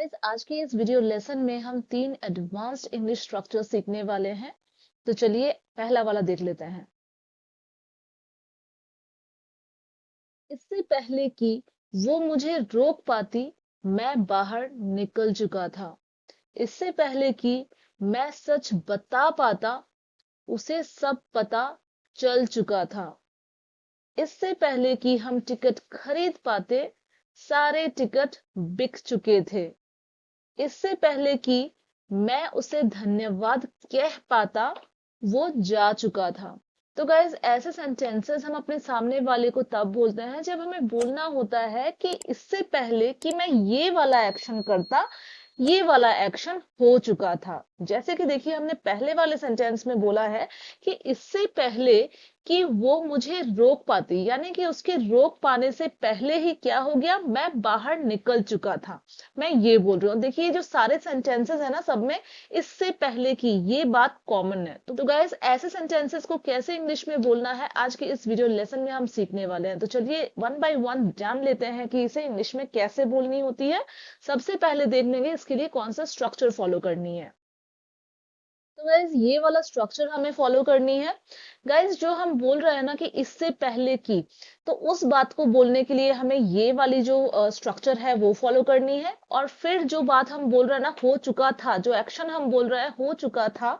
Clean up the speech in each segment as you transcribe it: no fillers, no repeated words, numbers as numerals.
Guys आज के इस वीडियो लेसन में हम 3 एडवांस्ड इंग्लिश स्ट्रक्चर सीखने वाले हैं। तो चलिए पहला वाला देख लेते हैं। इससे पहले कि वो मुझे रोक पाती, मैं बाहर निकल चुका था। इससे पहले कि मैं सच बता पाता, उसे सब पता चल चुका था। इससे पहले कि हम टिकट खरीद पाते, सारे टिकट बिक चुके थे। इससे पहले कि मैं उसे धन्यवाद कह पाता, वो जा चुका था। तो गाइज ऐसे सेंटेंसेस हम अपने सामने वाले को तब बोलते हैं जब हमें बोलना होता है कि इससे पहले कि मैं ये वाला एक्शन करता, ये वाला एक्शन हो चुका था। जैसे कि देखिए हमने पहले वाले सेंटेंस में बोला है कि इससे पहले कि वो मुझे रोक पाती, यानी कि उसके रोक पाने से पहले ही क्या हो गया, मैं बाहर निकल चुका था। मैं ये बोल रही हूँ। देखिए जो सारे सेंटेंसेस है ना, सब में इससे पहले की ये बात कॉमन है। तो गाइस ऐसे सेंटेंसेस को कैसे इंग्लिश में बोलना है आज के इस वीडियो लेसन में हम सीखने वाले हैं। तो चलिए वन बाय वन जान लेते हैं कि इसे इंग्लिश में कैसे बोलनी होती है। सबसे पहले देख लेंगे इसके लिए कौन सा स्ट्रक्चर फॉलो करनी है। तो गाइज ये वाला स्ट्रक्चर हमें फॉलो करनी है। गाइज जो हम बोल रहे हैं ना कि इससे पहले की, तो उस बात को बोलने के लिए हमें ये वाली जो स्ट्रक्चर है वो फॉलो करनी है। और फिर जो बात हम बोल रहे हैं ना, हो चुका था, जो एक्शन हम बोल रहे हैं हो चुका था,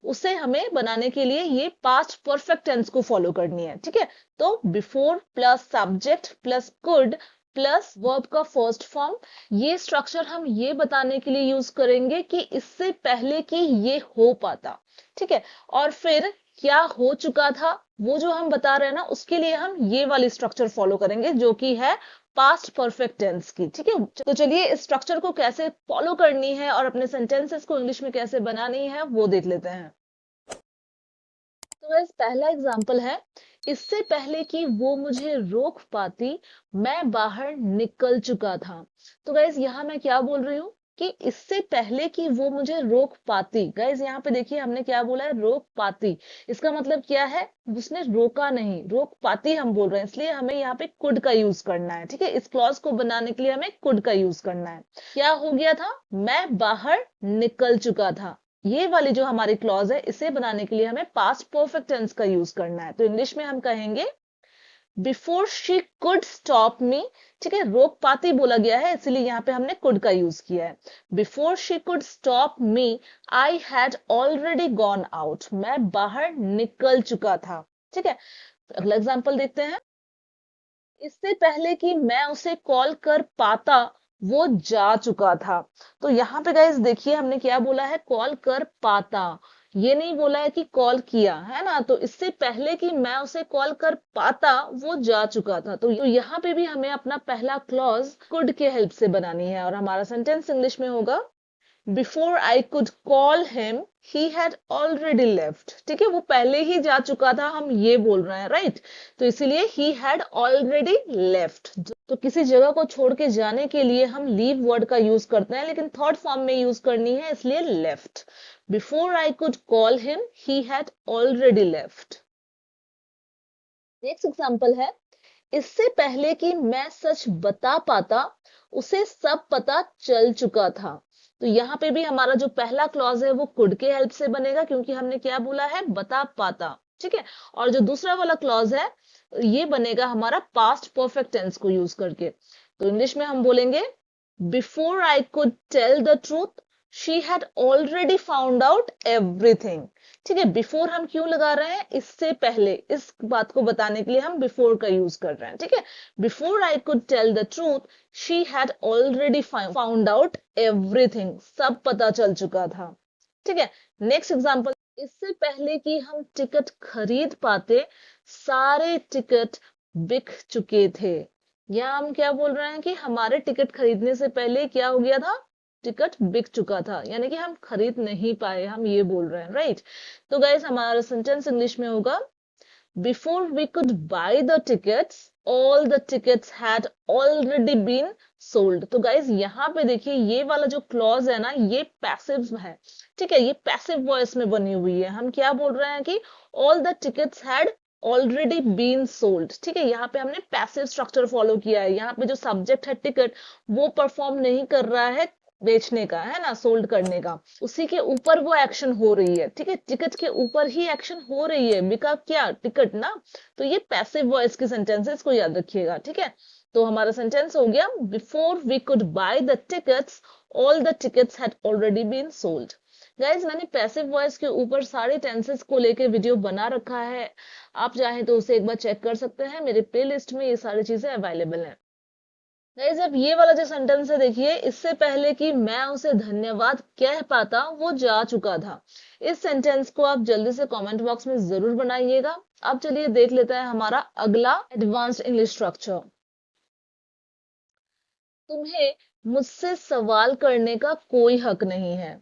उसे हमें बनाने के लिए ये पास्ट परफेक्ट टेंस को फॉलो करनी है। ठीक है, तो before plus subject plus could plus verb का फर्स्ट फॉर्म, ये स्ट्रक्चर हम ये बताने के लिए यूज करेंगे कि इससे पहले कि ये हो पाता। ठीक है, और फिर क्या हो चुका था वो जो हम बता रहे हैं ना, उसके लिए हम ये वाली स्ट्रक्चर फॉलो करेंगे जो कि है पास्ट परफेक्ट टेंस की। ठीक है, तो चलिए इस स्ट्रक्चर को कैसे फॉलो करनी है और अपने सेंटेंसेस को इंग्लिश में कैसे बनानी है वो देख लेते हैं। तो वैसे पहला एग्जाम्पल है, इससे पहले कि वो मुझे रोक पाती, मैं बाहर निकल चुका था। तो गाइज यहाँ मैं क्या बोल रही हूँ कि इससे पहले कि वो मुझे रोक पाती। गाइज यहाँ पे देखिए हमने क्या बोला है, रोक पाती। इसका मतलब क्या है, उसने रोका नहीं, रोक पाती हम बोल रहे हैं, इसलिए हमें यहाँ पे कुड का यूज करना है। ठीक है, इस क्लॉज को बनाने के लिए हमें कुड का यूज करना है। क्या हो गया था, मैं बाहर निकल चुका था। ये वाली जो हमारी क्लॉज है, इसे बनाने के लिए हमें पास्ट परफेक्ट टेंस का यूज करना है। तो इंग्लिश में हम कहेंगे before she could stop me. ठीक है, रोक पाती बोला गया है इसलिए यहाँ पे हमने कुड का यूज किया है। Before she could stop me, I had already gone out. मैं बाहर निकल चुका था। ठीक है, अगला एग्जाम्पल देखते हैं। इससे पहले कि मैं उसे कॉल कर पाता, वो जा चुका था। तो यहाँ पे गाइस देखिए हमने क्या बोला है, कॉल कर पाता, ये नहीं बोला है कि कॉल किया है ना। तो इससे पहले कि मैं उसे कॉल कर पाता, वो जा चुका था। तो यहाँ पे भी हमें अपना पहला क्लॉज कुड के हेल्प से बनानी है और हमारा सेंटेंस इंग्लिश में होगा, before I could call him he had already left. ठीक है, वो पहले ही जा चुका था, हम ये बोल रहे हैं, राइट। तो इसीलिए ही हैड ऑलरेडी लेफ्ट। तो किसी जगह को छोड़ के जाने के लिए हम लीव वर्ड का यूज करते हैं, लेकिन थर्ड फॉर्म में यूज करनी है, इसलिए left. Before I could call him he had already left. Next example है, इससे पहले कि मैं सच बता पाता, उसे सब पता चल चुका था। तो यहाँ पे भी हमारा जो पहला क्लॉज है वो कुड के हेल्प से बनेगा, क्योंकि हमने क्या बोला है, बता पाता। ठीक है, और जो दूसरा वाला क्लॉज है ये बनेगा हमारा पास्ट परफेक्ट टेंस को यूज करके। तो इंग्लिश में हम बोलेंगे before I could tell the truth, she had already found out everything. ठीक है, बिफोर हम क्यों लगा रहे हैं, इससे पहले, इस बात को बताने के लिए हम बिफोर का यूज कर रहे हैं। ठीक है, before I could tell the truth, she had already found out everything. सब पता चल चुका था। ठीक है, नेक्स्ट एग्जाम्पल, इससे पहले कि हम टिकट खरीद पाते, सारे टिकट बिक चुके थे। या हम क्या बोल रहे हैं कि हमारे टिकट खरीदने से पहले क्या हो गया था, टिकट बिक चुका था, यानी कि हम खरीद नहीं पाए, हम ये बोल रहे हैं, राइट। तो गाइस हमारा सेंटेंस इंग्लिश में होगा, before we could buy the tickets, all the tickets had already been sold. तो गाइज यहाँ पे देखिए ये वाला जो क्लॉज है ना, ये पैसिव है। ठीक है, ये पैसिव वॉइस में बनी हुई है। हम क्या बोल रहे हैं कि all the tickets had already been sold. ठीक है, यहाँ पे हमने पैसिव स्ट्रक्चर फॉलो किया है। यहाँ पे जो सब्जेक्ट है टिकट, वो परफॉर्म नहीं कर रहा है, बेचने का, है ना, सोल्ड करने का, उसी के ऊपर वो एक्शन हो रही है, ठीक है, टिकट के ऊपर ही एक्शन हो रही है, बिका क्या, टिकट ना। तो ये पैसिव वॉइस की सेंटेंस है, इसको याद रखिएगा, ठीक है। तो हमारा सेंटेंस हो गया, before we could buy the tickets all the tickets had already been sold. Guys मैंने पैसिव वॉइस के ऊपर सारे टेंसेस को लेके वीडियो बना रखा है, आप चाहें तो उसे एक बार चेक कर सकते हैं, मेरे प्लेलिस्ट में ये सारी चीजें अवेलेबल हैं। गाइस अब ये वाला जो सेंटेंस है देखिए, इससे पहले कि मैं उसे धन्यवाद कह पाता वो जा चुका था। इस सेंटेंस को आप जल्दी से कमेंट बॉक्स में जरूर बनाइएगा। अब चलिए देख लेते हैं हमारा अगला एडवांस्ड इंग्लिश स्ट्रक्चर। तुम्हें मुझसे सवाल करने का कोई हक नहीं है।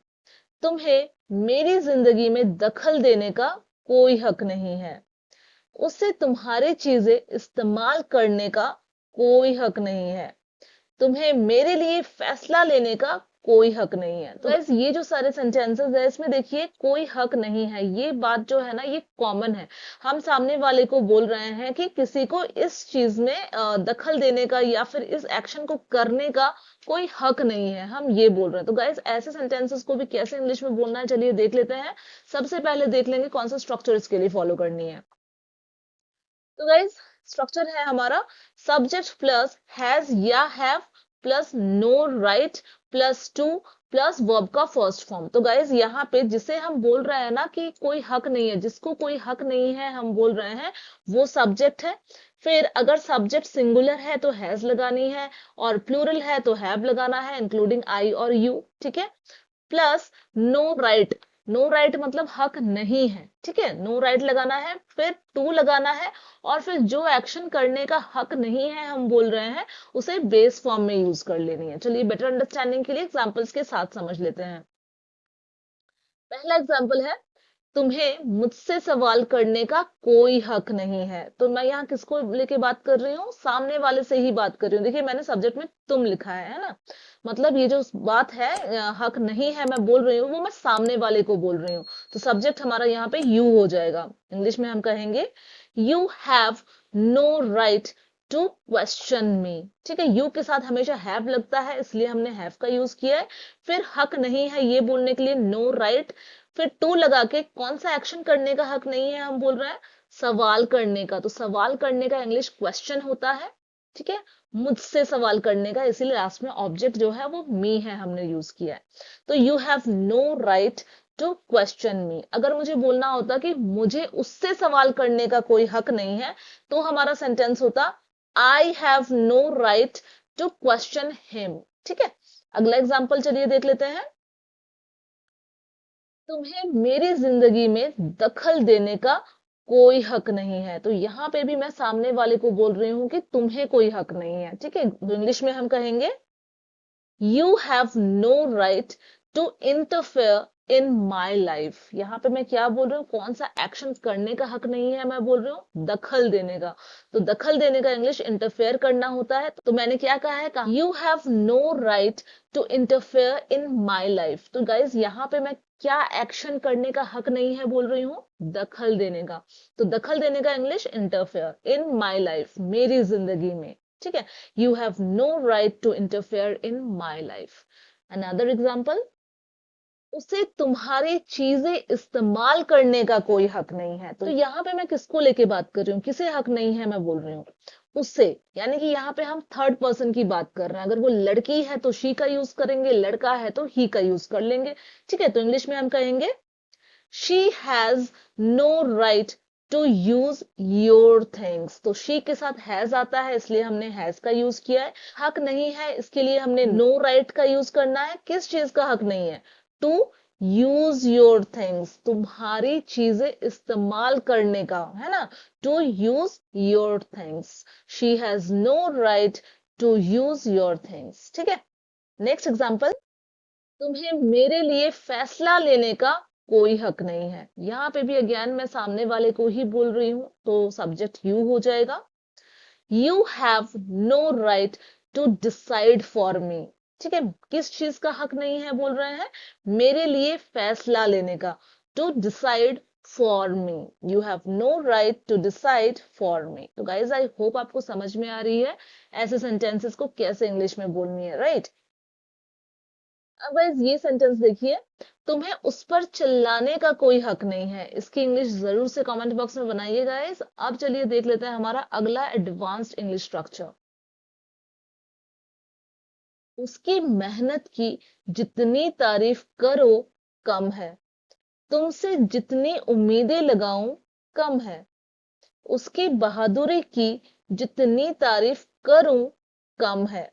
तुम्हें मेरी जिंदगी में दखल देने का कोई हक नहीं है। उसे तुम्हारी चीजें इस्तेमाल करने का कोई हक नहीं है। तुम्हें मेरे लिए फैसला लेने का कोई हक नहीं है। तो गाइस ये जो सारे सेंटेंसेस है इसमें देखिए कोई हक नहीं है, ये बात जो है ना ये कॉमन है। हम सामने वाले को बोल रहे हैं कि किसी को इस चीज में दखल देने का या फिर इस एक्शन को करने का कोई हक नहीं है, हम ये बोल रहे हैं। तो गाइस ऐसे सेंटेंसेस को भी कैसे इंग्लिश में बोलना है चलिए देख लेते हैं। सबसे पहले देख लेंगे कौन सा स्ट्रक्चर इसके लिए फॉलो करनी है। तो गाइज स्ट्रक्चर है हमारा सब्जेक्ट प्लस हैज या have plus no right plus to plus verb का फर्स्ट फॉर्म। तो गाइज यहाँ पे जिसे हम बोल रहे हैं ना कि कोई हक नहीं है, जिसको कोई हक नहीं है हम बोल रहे हैं, वो सब्जेक्ट है। फिर अगर सब्जेक्ट सिंगुलर है तो हैज लगानी है, और प्लूरल है तो हैव लगाना है, इंक्लूडिंग आई और यू, ठीक है। Plus no right, no right मतलब हक नहीं है, ठीक है, नो राइट लगाना है, फिर टू लगाना है, और फिर जो एक्शन करने का हक नहीं है हम बोल रहे हैं उसे बेस फॉर्म में यूज कर लेनी है। चलिए बेटर अंडरस्टैंडिंग के लिए एग्जांपल्स के साथ समझ लेते हैं। पहला एग्जांपल है, तुम्हें मुझसे सवाल करने का कोई हक नहीं है। तो मैं यहाँ किसको लेके बात कर रही हूँ, सामने वाले से ही बात कर रही हूँ। देखिए मैंने सब्जेक्ट में तुम लिखा है ना, मतलब ये जो बात है हक नहीं है मैं बोल रही हूँ वो मैं सामने वाले को बोल रही हूँ। तो सब्जेक्ट हमारा यहाँ पे यू हो जाएगा। इंग्लिश में हम कहेंगे you have no right to question me, ठीक है। यू के साथ हमेशा हैव लगता है इसलिए हमने हैव का यूज किया है। फिर हक नहीं है ये बोलने के लिए नो राइट, फिर टू लगा के कौन सा एक्शन करने का हक नहीं है हम बोल रहे हैं, सवाल करने का। तो सवाल करने का इंग्लिश क्वेश्चन होता है, ठीक है। मुझसे सवाल करने का, इसीलिए लास्ट में ऑब्जेक्ट जो है वो मी है, हमने यूज किया है। तो you have no right to question me. अगर मुझे बोलना होता कि मुझे उससे सवाल करने का कोई हक नहीं है तो हमारा सेंटेंस होता I have no right to question him, ठीक है। अगला एग्जाम्पल चलिए देख लेते हैं। तुम्हें मेरी जिंदगी में दखल देने का कोई हक नहीं है। तो यहाँ पे भी मैं सामने वाले को बोल रही हूँ कि तुम्हें कोई हक नहीं है, ठीक है। तो इंग्लिश में हम कहेंगे you have no right to interfere in my life. यहाँ पे मैं क्या बोल रही हूँ, कौन सा एक्शन करने का हक नहीं है, मैं बोल रही हूँ दखल देने का। तो दखल देने का इंग्लिश इंटरफेयर करना होता है। तो मैंने क्या कहा है, you have no right to interfere in my life. तो गाइज यहाँ पे मैं क्या एक्शन करने का हक नहीं है बोल रही हूँ, दखल देने का। तो दखल देने का English interfere in my life, मेरी जिंदगी में, ठीक है। You have no right to interfere in my life. Another example, उसे तुम्हारी चीजें इस्तेमाल करने का कोई हक नहीं है। तो यहाँ पे मैं किसको लेके बात कर रही हूँ, किसे हक नहीं है मैं बोल रही हूँ, उससे। यानी कि यहाँ पे हम थर्ड पर्सन की बात कर रहे हैं। अगर वो लड़की है तो शी का यूज करेंगे, लड़का है तो ही का यूज कर लेंगे, ठीक है। तो इंग्लिश में हम कहेंगे she has no right to use your things. तो शी के साथ हैज आता है इसलिए हमने हैज का यूज किया है। हक नहीं है इसके लिए हमने नो राइट का यूज करना है। किस चीज का हक नहीं है, टू यूज योर थिंग्स, तुम्हारी चीजें इस्तेमाल करने का, है ना। To use your things, she has no right to use your things, ठीक है। नेक्स्ट एग्जाम्पल, तुम्हें मेरे लिए फैसला लेने का कोई हक नहीं है। यहाँ पे भी अज्ञान मैं सामने वाले को ही बोल रही हूँ तो सब्जेक्ट यू हो जाएगा। You have no right to decide for me, ठीक है। किस चीज का हक नहीं है बोल रहे हैं, मेरे लिए फैसला लेने का। To decide for me, you have no right to decide for me. तो गाइज आई होप आपको समझ में आ रही है ऐसे सेंटेंसेस को कैसे इंग्लिश में बोलनी है, राइट। अब गाइस ये सेंटेंस देखिए, तुम्हें उस पर चिल्लाने का कोई हक नहीं है। इसकी इंग्लिश जरूर से कमेंट बॉक्स में बनाइए गाइस। अब चलिए देख लेते हैं हमारा अगला एडवांस्ड इंग्लिश स्ट्रक्चर। उसकी मेहनत की जितनी तारीफ करो कम है, तुमसे जितनी उम्मीदें लगाऊं कम है, उसकी बहादुरी की जितनी तारीफ करूं कम है,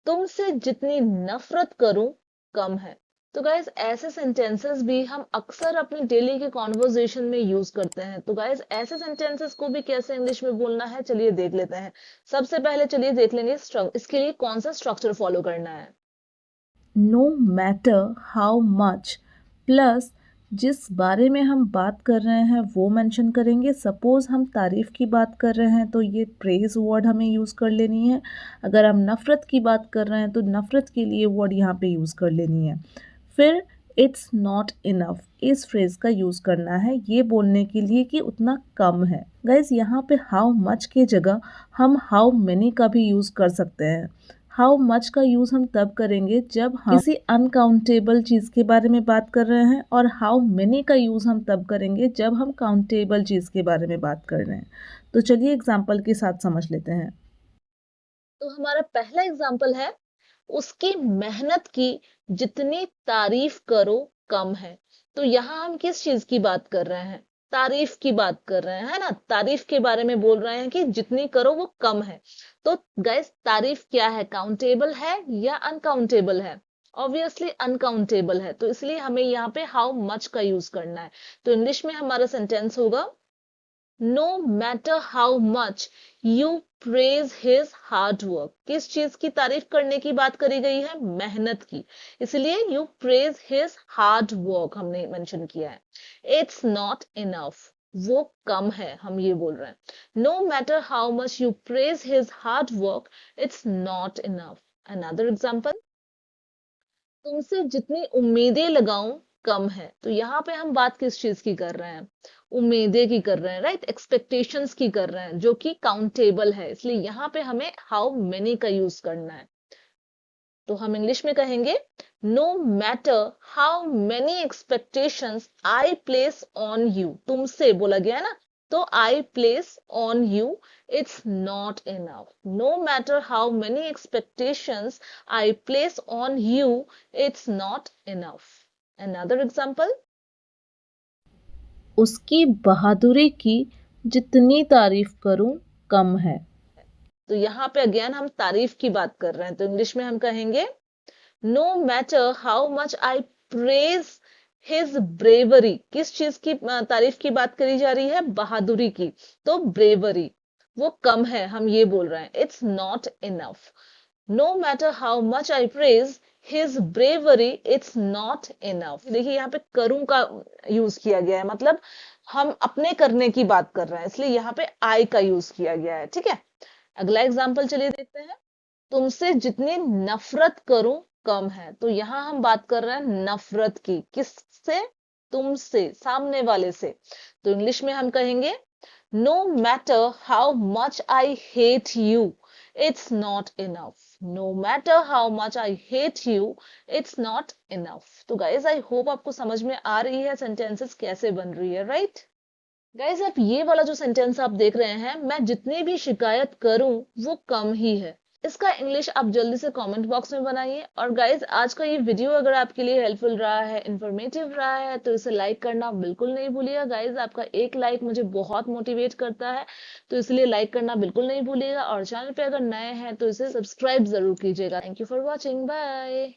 तुमसे जितनी नफरत करूं कम है। तो गाइज ऐसे सेंटेंसेस भी हम अक्सर अपनी डेली के कॉन्वर्जेशन में यूज करते हैं। तो गाइज ऐसे सेंटेंसेस को भी कैसे इंग्लिश में बोलना है चलिए देख लेते हैं। सबसे पहले चलिए देख लेंगे इसके लिए कौन सा स्ट्रक्चर फॉलो करना है। No matter how much plus जिस बारे में हम बात कर रहे हैं वो मेंशन करेंगे। सपोज हम तारीफ़ की बात कर रहे हैं तो ये प्रेज वर्ड हमें यूज़ कर लेनी है। अगर हम नफ़रत की बात कर रहे हैं तो नफ़रत के लिए वर्ड यहाँ पे यूज़ कर लेनी है। फिर इट्स नॉट इनफ इस फ्रेज़ का यूज़ करना है ये बोलने के लिए कि उतना कम है। गाइज यहाँ पे हाउ मच के जगह हम हाउ मेनी का भी यूज़ कर सकते हैं। हाउ मच का यूज़ हम तब करेंगे जब हम किसी अनकाउंटेबल चीज़ के बारे में बात कर रहे हैं, और हाउ मेनी का यूज़ हम तब करेंगे जब हम काउंटेबल चीज़ के बारे में बात कर रहे हैं। तो चलिए एग्जाम्पल के साथ समझ लेते हैं। तो हमारा पहला एग्जाम्पल है, उसकी मेहनत की जितनी तारीफ करो कम है। तो यहाँ हम किस चीज की बात कर रहे हैं? तारीफ की बात कर रहे हैं, है ना। तारीफ के बारे में बोल रहे हैं कि जितनी करो वो कम है। तो गाइस तारीफ क्या है? काउंटेबल है या अनकाउंटेबल है? ऑब्वियसली अनकाउंटेबल है, तो इसलिए हमें यहाँ पे हाउ मच का यूज करना है। तो इंग्लिश में हमारा सेंटेंस होगा, no matter how much you praise his hard work. किस चीज की तारीफ करने की बात करी गई है? मेहनत की, इसलिए you praise his hard work हमने मेंशन किया है। इट्स नॉट इनफ, वो कम है, हम ये बोल रहे हैं। No matter how much you praise his hard work, it's not enough. Another example, तुमसे जितनी उम्मीदें लगाऊं कम है। तो यहाँ पे हम बात किस चीज की कर रहे हैं? उम्मीदें की कर रहे हैं, राइट। एक्सपेक्टेशंस की कर रहे हैं, जो कि काउंटेबल है, इसलिए यहाँ पे हमें हाउ मेनी का यूज करना है। तो हम इंग्लिश में कहेंगे, no matter how many expectations I place on you. तुमसे बोला गया है ना, तो I place on you, it's not enough. No matter how many expectations I place on you, it's not enough. Another example, उसकी बहादुरी की जितनी तारीफ करूं कम है। तो यहाँ पे अगेन हम तारीफ की बात कर रहे हैं, तो इंग्लिश में हम कहेंगे, no matter how much I praise his bravery. किस चीज की तारीफ की बात करी जा रही है? बहादुरी की। तो ब्रेवरी वो कम है, हम ये बोल रहे हैं, it's not enough. No matter how much I praise his bravery, it's not enough. देखिए यहाँ पे करूं का यूज किया गया है, मतलब हम अपने करने की बात कर रहे हैं, इसलिए यहाँ पे आई का यूज किया गया है, ठीक है। अगला एग्जाम्पल चलिए देखते हैं, तुमसे जितनी नफरत करूं कम है। तो यहां हम बात कर रहे हैं नफरत की, किससे? तुमसे, सामने वाले से। तो इंग्लिश में हम कहेंगे, no matter how much I hate you, it's not enough. No matter how much I hate you, it's not enough. तो गाइज आई होप आपको समझ में आ रही है सेंटेंसेस कैसे बन रही है, राइट। गाइज आप ये वाला जो सेंटेंस आप देख रहे हैं, मैं जितनी भी शिकायत करूं वो कम ही है, इसका इंग्लिश आप जल्दी से कमेंट बॉक्स में बनाइए। और गाइज आज का ये वीडियो अगर आपके लिए हेल्पफुल रहा है, इंफॉर्मेटिव रहा है, तो इसे लाइक करना बिल्कुल नहीं भूलिएगा। गाइज आपका एक लाइक मुझे बहुत मोटिवेट करता है, तो इसलिए लाइक करना बिल्कुल नहीं भूलिएगा। और चैनल पे अगर नए हैं तो इसे सब्सक्राइब जरूर कीजिएगा। Thank you for watching, bye.